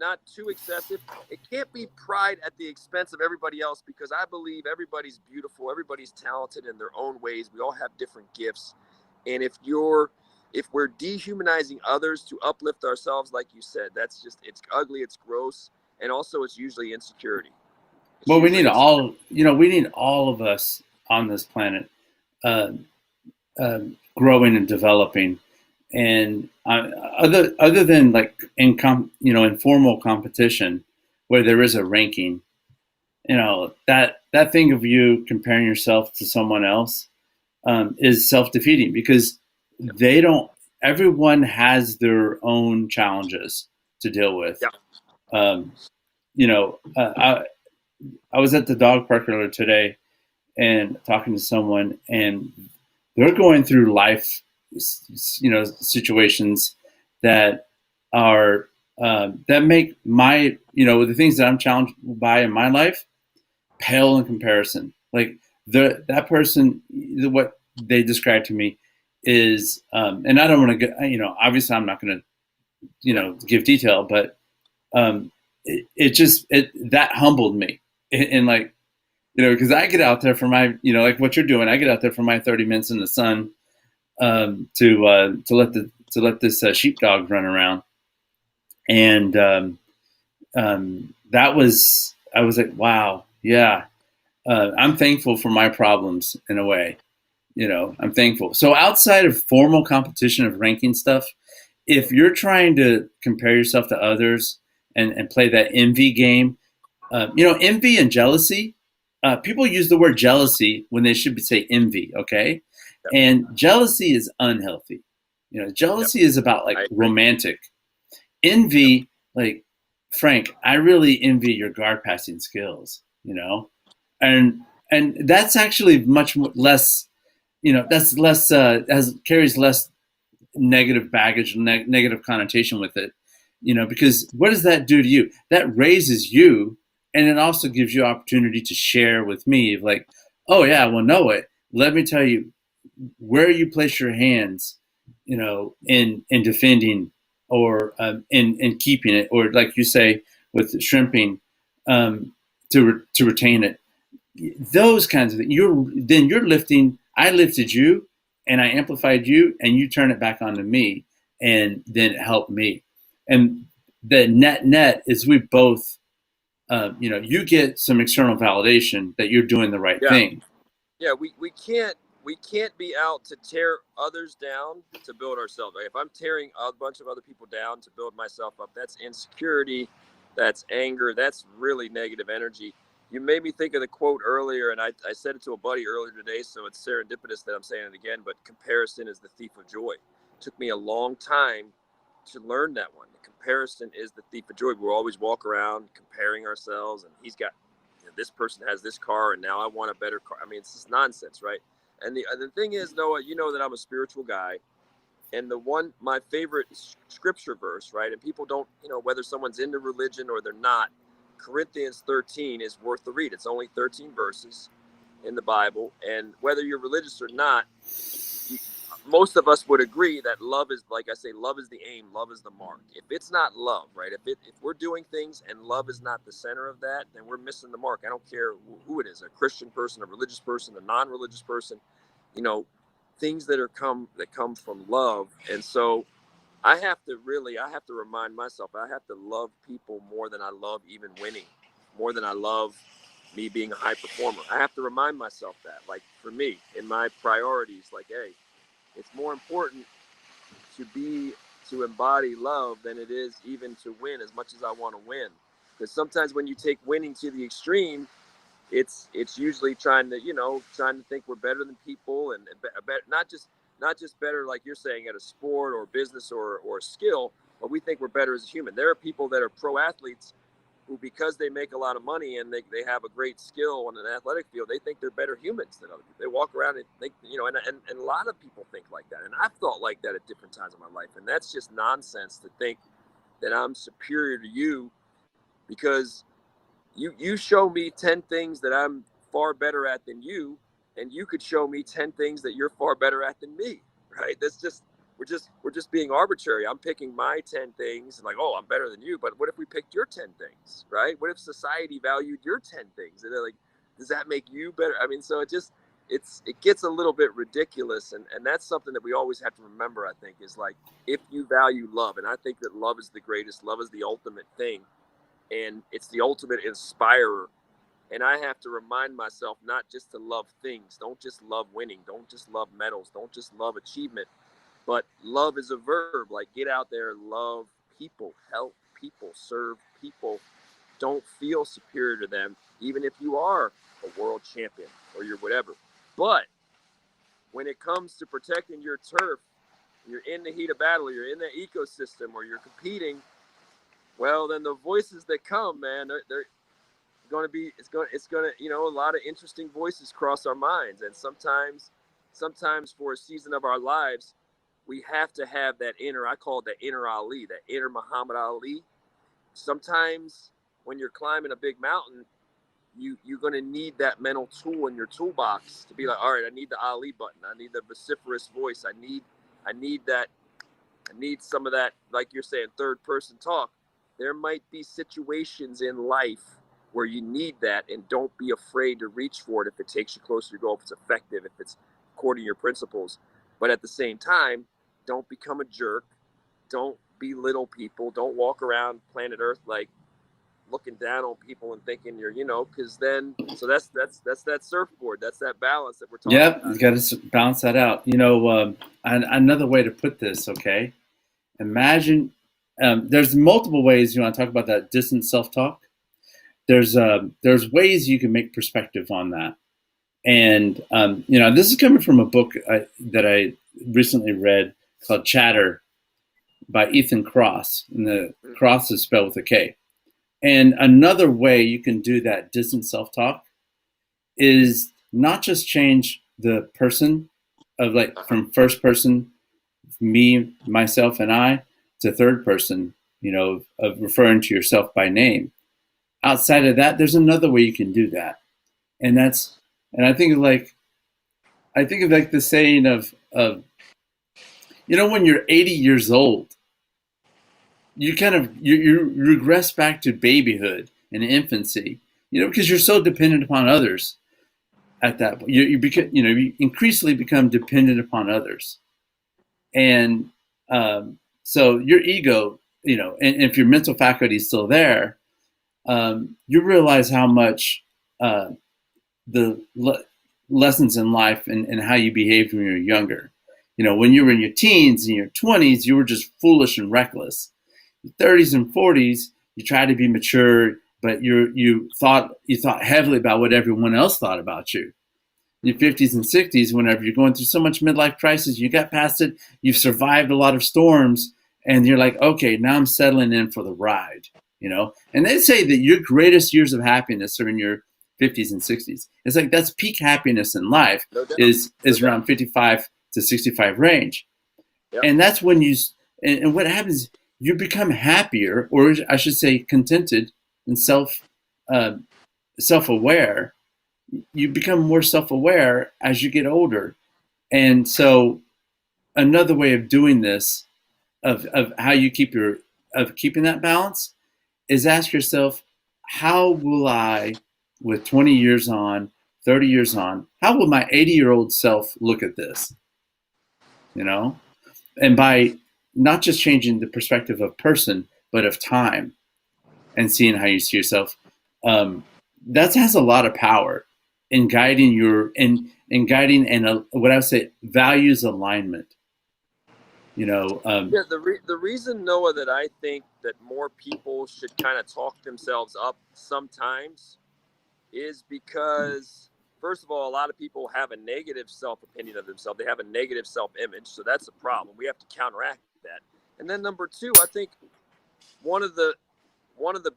excessive. It can't be pride at the expense of everybody else, because I believe everybody's beautiful, everybody's talented in their own ways. We all have different gifts. And if we're dehumanizing others to uplift ourselves, like you said, it's ugly, it's gross, and also it's usually insecurity. Well, we need all of us on this planet growing and developing. And other than like informal competition where there is a ranking, that thing of you comparing yourself to someone else is self-defeating, because everyone has their own challenges to deal with. Yeah. I was at the dog park earlier today and talking to someone, and they're going through life, situations that are that make my, the things that I'm challenged by in my life pale in comparison. Like that person, what they described to me is, and I don't want to get, obviously I'm not going to, give detail, but that humbled me, and like, because I get out there for my, like what you're doing, I get out there for my 30 minutes in the sun to let this sheepdog run around, and I was like, wow, yeah, I'm thankful for my problems in a way, I'm thankful. So outside of formal competition of ranking stuff, if you're trying to compare yourself to others and play that envy game, envy and jealousy. People use the word jealousy when they should say envy, okay? Yep. And jealousy is unhealthy. Jealousy is about like romantic. Envy, like, Frank, I really envy your guard passing skills, and that's actually much less, that's less, carries less negative baggage, negative connotation with it, because what does that do to you? That raises you. And it also gives you opportunity to share with me, like, oh yeah, well, no, let me tell you where you place your hands, in defending or in keeping it, or like you say with shrimping, to retain it. Those kinds of things. You're lifting. I lifted you, and I amplified you, and you turn it back onto me, and then it helped me. And the net is we both. You get some external validation that you're doing the right thing. Yeah, we can't be out to tear others down to build ourselves. Like if I'm tearing a bunch of other people down to build myself up, that's insecurity, that's anger, that's really negative energy. You made me think of the quote earlier, and I said it to a buddy earlier today, so it's serendipitous that I'm saying it again, but comparison is the thief of joy. It took me a long time to learn that one. The comparison is the thief of joy. We always walk around comparing ourselves, and he's got, this person has this car, and now I want a better car. I mean, it's just nonsense, right? And the thing is, Noah, that I'm a spiritual guy, and my favorite scripture verse, right? And people don't, whether someone's into religion or they're not, Corinthians 13 is worth the read. It's only 13 verses in the Bible, and whether you're religious or not, most of us would agree that love is, like I say, love is the aim, love is the mark. If it's not love, right? If we're doing things and love is not the center of that, then we're missing the mark. I don't care who it is, a Christian person, a religious person, a non-religious person, things that come from love. And so I have to remind myself, I have to love people more than I love even winning, more than I love me being a high performer. I have to remind myself that, like, for me, in my priorities, like, hey, it's more important to be, to embody love than it is even to win as much as I want to win. Because sometimes when you take winning to the extreme, it's usually trying to, trying to think we're better than people, and not just better like you're saying at a sport or business or a skill, but we think we're better as a human. There are people that are pro athletes who, because they make a lot of money and they have a great skill on an athletic field, they think they're better humans than other people. They walk around and think, and a lot of people think like that. And I've thought like that at different times in my life. And that's just nonsense to think that I'm superior to you because you show me 10 things that I'm far better at than you, and you could show me 10 things that you're far better at than me, right? That's just we're just being arbitrary. I'm picking my 10 things and like, oh, I'm better than you. But what if we picked your 10 things, right? What if society valued your 10 things? And they're like, does that make you better? I mean, so it gets a little bit ridiculous, and that's something that we always have to remember, I think, is like, if you value love, and I think that love is the greatest, love is the ultimate thing, and it's the ultimate inspirer. And I have to remind myself not just to love things, don't just love winning, don't just love medals, don't just love achievement, but love is a verb. Like, get out there, love people, help people, serve people. Don't feel superior to them, even if you are a world champion or you're whatever. But when it comes to protecting your turf, you're in the heat of battle, you're in the ecosystem, or you're competing, well, then the voices that come, man, they're going to be, it's going to, a lot of interesting voices cross our minds. And sometimes for a season of our lives, we have to have that inner, I call it the inner Ali, that inner Muhammad Ali. Sometimes when you're climbing a big mountain, you're going to need that mental tool in your toolbox to be like, all right, I need the Ali button. I need the vociferous voice. I need some of that, like you're saying, third person talk. There might be situations in life where you need that, and don't be afraid to reach for it if it takes you closer to your goal, if it's effective, if it's according to your principles. But at the same time, don't become a jerk. Don't belittle people. Don't walk around planet Earth like looking down on people and thinking you're, because then, so that's that surfboard. That's that balance that we're talking Yep, about. you got to balance that out. Another way to put this, okay? Imagine there's multiple ways you want to talk about that distant self-talk. There's ways you can make perspective on that. And, this is coming from a book that I recently read called Chatter by Ethan Kross. And the Cross is spelled with a K. And another way you can do that distant self-talk is not just change the person of like from first person, me, myself, and I, to third person, of referring to yourself by name. Outside of that, there's another way you can do that. And I think of like the saying of when you're 80 years old, you regress back to babyhood and infancy, because you're so dependent upon others at that point. You increasingly become dependent upon others. And so your ego, and if your mental faculty is still there, you realize how much the lessons in life and how you behaved when you were younger. When you were in your teens and your 20s, you were just foolish and reckless. Your 30s and 40s, you tried to be mature, but you thought heavily about what everyone else thought about you. In your 50s and 60s, whenever you're going through so much midlife crisis, you got past it, you've survived a lot of storms, and you're like, okay, now I'm settling in for the ride. And they say that your greatest years of happiness are in your 50s and 60s. It's like that's peak happiness in life, No doubt. is around 55 to 65 range. Yep. And that's when and what happens, you become happier, or I should say contented and self-aware. You become more self-aware as you get older. And so another way of doing this, of how you keeping that balance, is ask yourself, how will I, with 20 years on, 30 years on, how will my 80-year-old self look at this? And by not just changing the perspective of person, but of time, and seeing how you see yourself. That has a lot of power in guiding in guiding and what I would say values alignment. Yeah, the reason, Noah, that I think that more people should kind of talk themselves up sometimes is because, first of all, a lot of people have a negative self-opinion of themselves. They have a negative self-image, so that's a problem. We have to counteract that. And then number two, I think one of the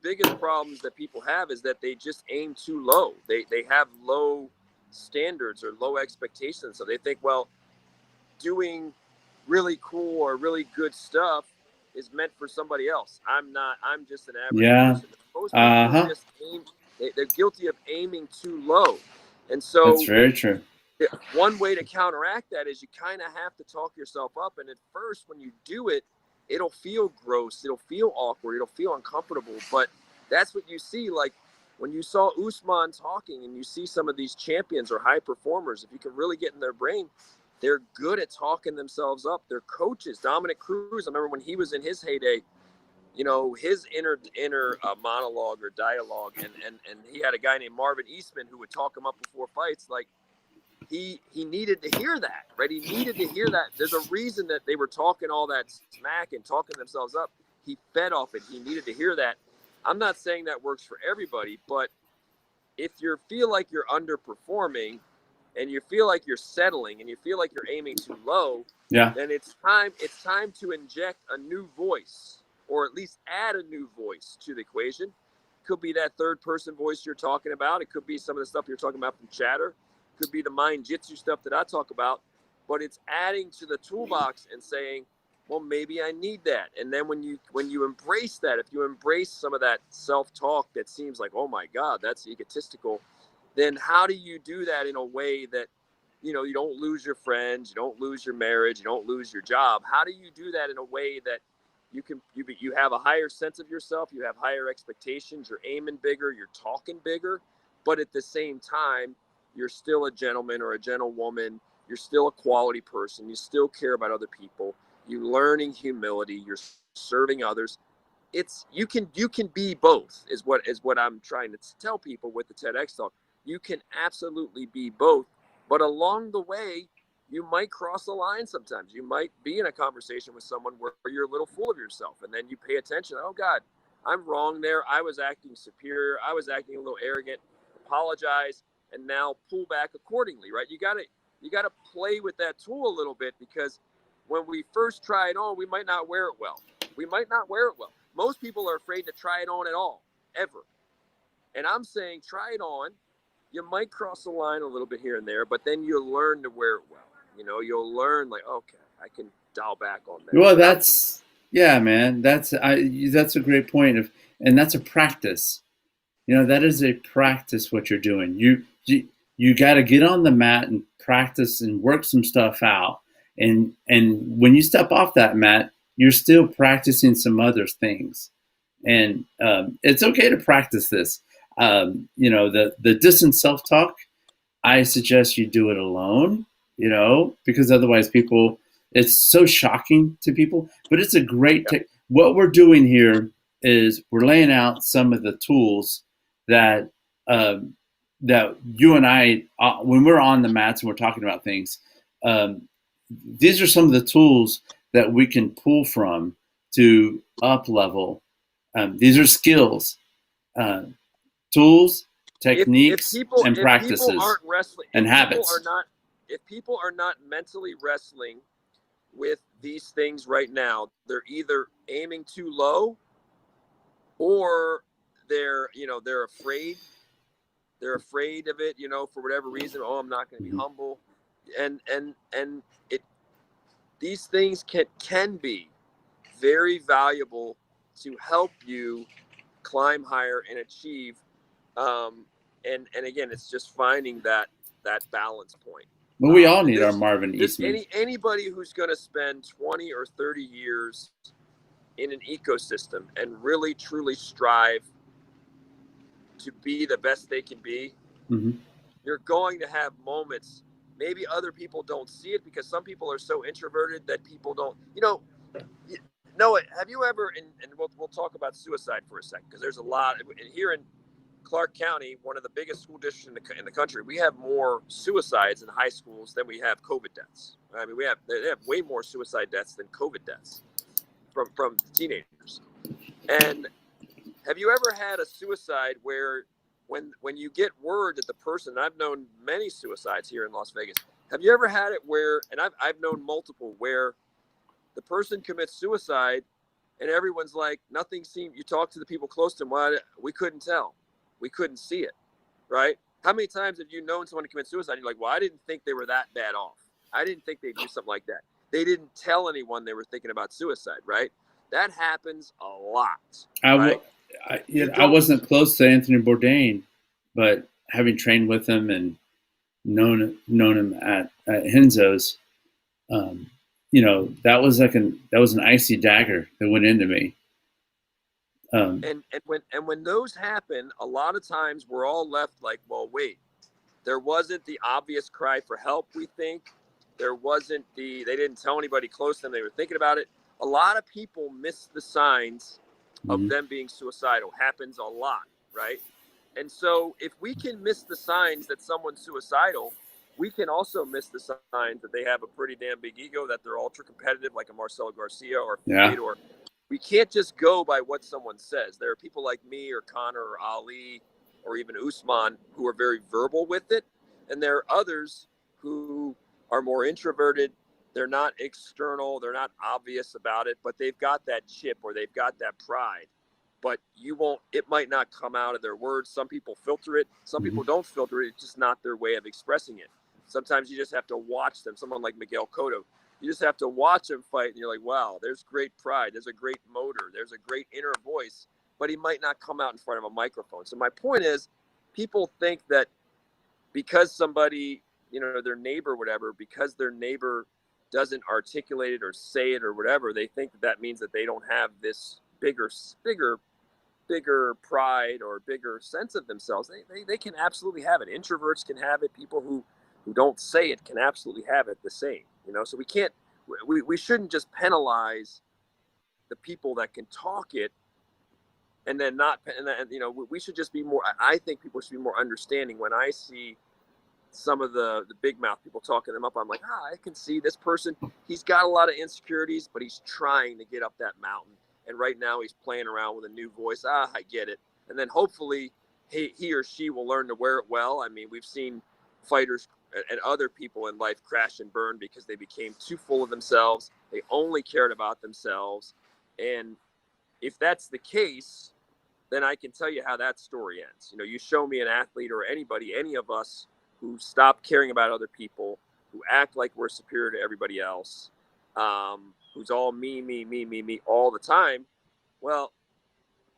biggest problems that people have is that they just aim too low. They have low standards or low expectations. So they think, well, doing really cool or really good stuff is meant for somebody else. I'm just an average Yeah. person. Most people Uh-huh. they're guilty of aiming too low. And so That's very true. one way to counteract that is you kind of have to talk yourself up. And at first, when you do it, it'll feel gross. It'll feel awkward. It'll feel uncomfortable. But that's what you see. Like when you saw Usman talking and you see some of these champions or high performers, if you can really get in their brain, they're good at talking themselves up. They're coaches. Dominic Cruz, I remember when he was in his heyday, his inner monologue or dialogue, and he had a guy named Marvin Eastman who would talk him up before fights. Like he needed to hear that, right? He needed to hear that. There's a reason that they were talking all that smack and talking themselves up. He fed off it. He needed to hear that. I'm not saying that works for everybody, but if you feel like you're underperforming and you feel like you're settling and you feel like you're aiming too low, Yeah. then it's time to inject a new voice, or at least add a new voice to the equation. Could be that third person voice you're talking about. It could be some of the stuff you're talking about from chatter. Could be the Mindjitsu stuff that I talk about. But it's adding to the toolbox and saying, well, maybe I need that. And then when you embrace that, if you embrace some of that self-talk that seems like, oh my God, that's egotistical, then how do you do that in a way that, you don't lose your friends, you don't lose your marriage, you don't lose your job? How do you do that in a way that you have a higher sense of yourself, you have higher expectations, you're aiming bigger, you're talking bigger, but at the same time, you're still a gentleman or a gentlewoman, you're still a quality person, you still care about other people, you're learning humility, you're serving others. You can be both is what I'm trying to tell people with the TEDx talk. You can absolutely be both, but along the way you might cross a line. Sometimes you might be in a conversation with someone where you're a little full of yourself, and then you pay attention. Oh God, I'm wrong there. I was acting superior, I was acting a little arrogant. Apologize, and now pull back accordingly, right? You gotta play with that tool a little bit, because when we first try it on, we might not wear it well. Most people are afraid to try it on at all, ever. And I'm saying try it on. You might cross the line a little bit here and there, but then you'll learn to wear it well. You'll learn, like, okay, I can dial back on that. Well, yeah, man. That's a great point and that's a practice. That is a practice what you're doing. You got to get on the mat and practice and work some stuff out. And when you step off that mat, you're still practicing some other things. And it's okay to practice this. The distant self-talk, I suggest you do it alone, because otherwise it's so shocking to people. But it's a great what we're doing here is we're laying out some of the tools that that you and I, when we're on the mats and we're talking about things, these are some of the tools that we can pull from to up level. These are skills, tools, techniques, and practices, and habits. If people are not mentally wrestling with these things right now, they're either aiming too low, or they're afraid. They're afraid of it, for whatever reason. Oh, I'm not going to be humble, and it. These things can be very valuable to help you climb higher and achieve. And again, it's just finding that balance point. Well, we all need our Marvin Eastman. Anybody who's going to spend 20 or 30 years in an ecosystem and really truly strive to be the best they can be, you're going to have moments. Maybe other people don't see it because some people are so introverted that people don't. No, have you ever, and we'll talk about suicide for a second, because there's a lot here in Clark County, one of the biggest school districts in the country. We have more suicides in high schools than we have COVID deaths. I mean, they have way more suicide deaths than COVID deaths from teenagers. And have you ever had a suicide where when you get word that the person, I've known many suicides here in Las Vegas. Have you ever had it where, and I've known multiple, where the person commits suicide and everyone's like, nothing seemed, you talk to the people close to them, well, we couldn't tell. We couldn't see it, right? How many times have you known someone to commit suicide? You're like, well, I didn't think they were that bad off. I didn't think they'd do something like that. They didn't tell anyone they were thinking about suicide, right? That happens a lot, right? I wasn't close to Anthony Bourdain, but having trained with him and known him at Henzo's, that was an icy dagger that went into me. And when those happen, a lot of times we're all left like, well, wait, there wasn't the obvious cry for help. We think there wasn't they didn't tell anybody close to them they were thinking about it. A lot of people miss the signs of them being suicidal. Happens a lot, right? And so if we can miss the signs that someone's suicidal, we can also miss the signs that they have a pretty damn big ego, that they're ultra competitive, like a Marcelo Garcia or Fedor. We can't just go by what someone says. There are people like me or Connor or Ali or even Usman who are very verbal with it. And there are others who are more introverted. They're not external. They're not obvious about it, but they've got that chip or they've got that pride. But it might not come out of their words. Some people filter it. Some people don't filter it. It's just not their way of expressing it. Sometimes you just have to watch them. Someone like Miguel Cotto, you just have to watch him fight. And you're like, wow, there's great pride. There's a great motor. There's a great inner voice, but he might not come out in front of a microphone. So my point is, people think that because somebody, their neighbor, whatever, because their neighbor doesn't articulate it or say it or whatever, they think that means that they don't have this bigger pride or bigger sense of themselves. They can absolutely have it. Introverts can have it. People who don't say it can absolutely have it the same. So we shouldn't just penalize the people that can talk it and then not, we should just be more, I think people should be more understanding. When I see some of the big mouth people talking them up, I'm like, I can see this person, he's got a lot of insecurities, but he's trying to get up that mountain. And right now he's playing around with a new voice. I get it. And then hopefully he or she will learn to wear it well. I mean, we've seen fighters and other people in life crash and burn because they became too full of themselves. They only cared about themselves. And if that's the case, then I can tell you how that story ends. You show me an athlete or anybody, any of us who stop caring about other people, who act like we're superior to everybody else, who's all me all the time. Well,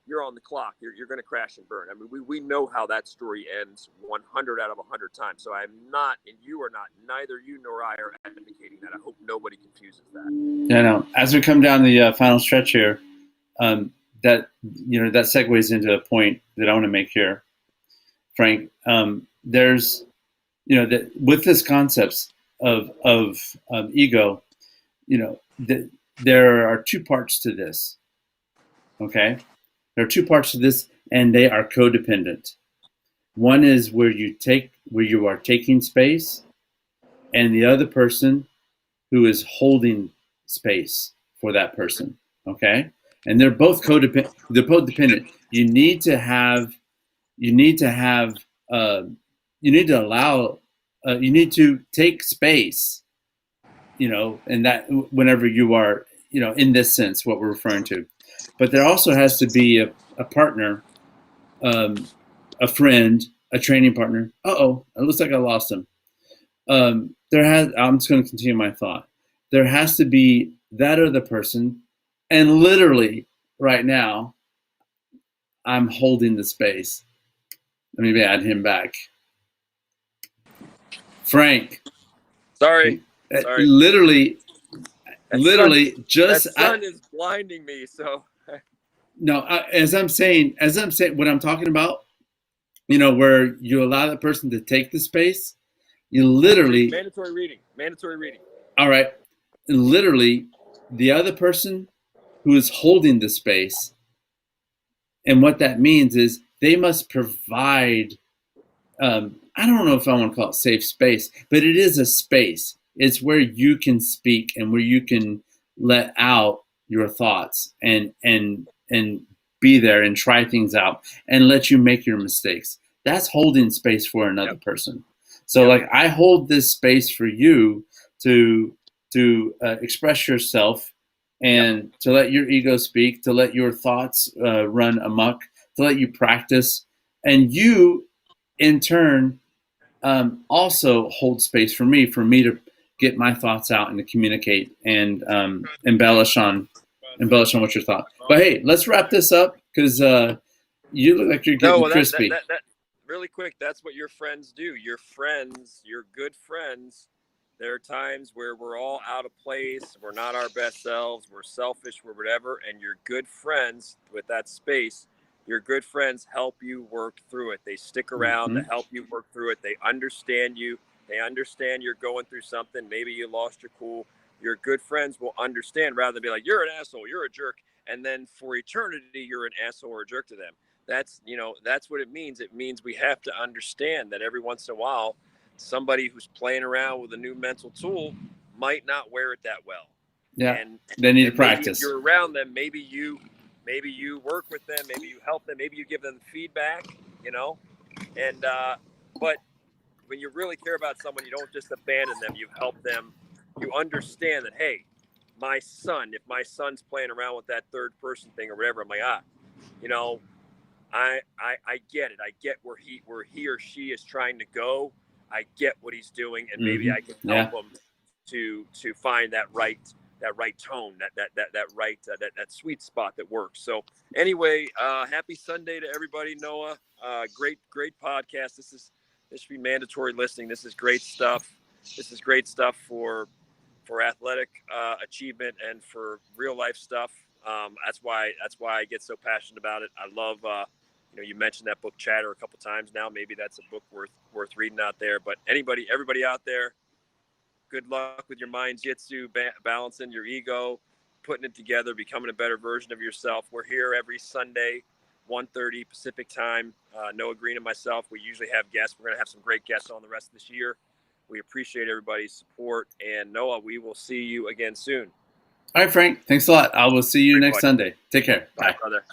you're on the clock. You're going to crash and burn. I mean, we know how that story ends 100 out of 100 times. So I'm not, and you are not, neither you nor I are advocating that. I hope nobody confuses that. Yeah, no. As we come down the final stretch here, that segues into a point that I want to make here, Frank. There's, that with this concepts of ego, there are two parts to this. Okay. There are two parts to this, and they are codependent. One is where you are taking space, and the other person who is holding space for that person. Okay, and they're both codependent. They're both dependent. You need to take space. And that whenever you are, in this sense, what we're referring to. But there also has to be a partner, a friend, a training partner. It looks like I lost him. I'm just going to continue my thought. There has to be that other person, and literally right now, I'm holding the space. Let me add him back. Frank. Sorry. Literally, that sun is blinding me. So. No, as I'm saying, what I'm talking about, where you allow that person to take the space, you literally mandatory reading. All right, literally, the other person who is holding the space. And what that means is they must provide, I don't know if I want to call it safe space, but it is a space. It's where you can speak and where you can let out your thoughts and be there and try things out and let you make your mistakes. That's holding space for another person. So like I hold this space for you to express yourself and to let your ego speak, to let your thoughts run amok, to let you practice, and you in turn also hold space for me to get my thoughts out and to communicate and embellish on what your thought. But hey, let's wrap this up because you look like you're getting crispy. That really quick. That's what your friends do. Your friends, your good friends. There are times where we're all out of place. We're not our best selves. We're selfish. We're whatever. And your good friends with that space, your good friends help you work through it. They stick around to help you work through it. They understand you. They understand you're going through something. Maybe you lost your cool. Your good friends will understand rather than be like, you're an asshole, you're a jerk. And then for eternity, you're an asshole or a jerk to them. That's what it means. It means we have to understand that every once in a while, somebody who's playing around with a new mental tool might not wear it that well. Yeah, and they need to practice. If you're around them, maybe you work with them, maybe you help them, maybe you give them feedback, and but when you really care about someone, you don't just abandon them. You help them. You understand that, hey, if my son's playing around with that third person thing or whatever, I'm like, I get it. I get where he or she is trying to go. I get what he's doing, and maybe I can help him to find that right tone, that sweet spot that works. So anyway, happy Sunday to everybody. Noah, great podcast. This should be mandatory listening. This is great stuff. This is great stuff for athletic achievement and for real life stuff. That's why I get so passionate about it. I love you mentioned that book Chatter a couple times now. Maybe that's a book worth reading out there. But everybody out there, good luck with your Mindjitsu, balancing your ego, putting it together, becoming a better version of yourself. We're here every Sunday, 1:30 Pacific time. Noah Green and myself, we usually have guests. We're going to have some great guests on the rest of this year. We appreciate everybody's support. And Noah, we will see you again soon. All right, Frank. Thanks a lot. I will see you next Sunday. Take care. Bye, brother.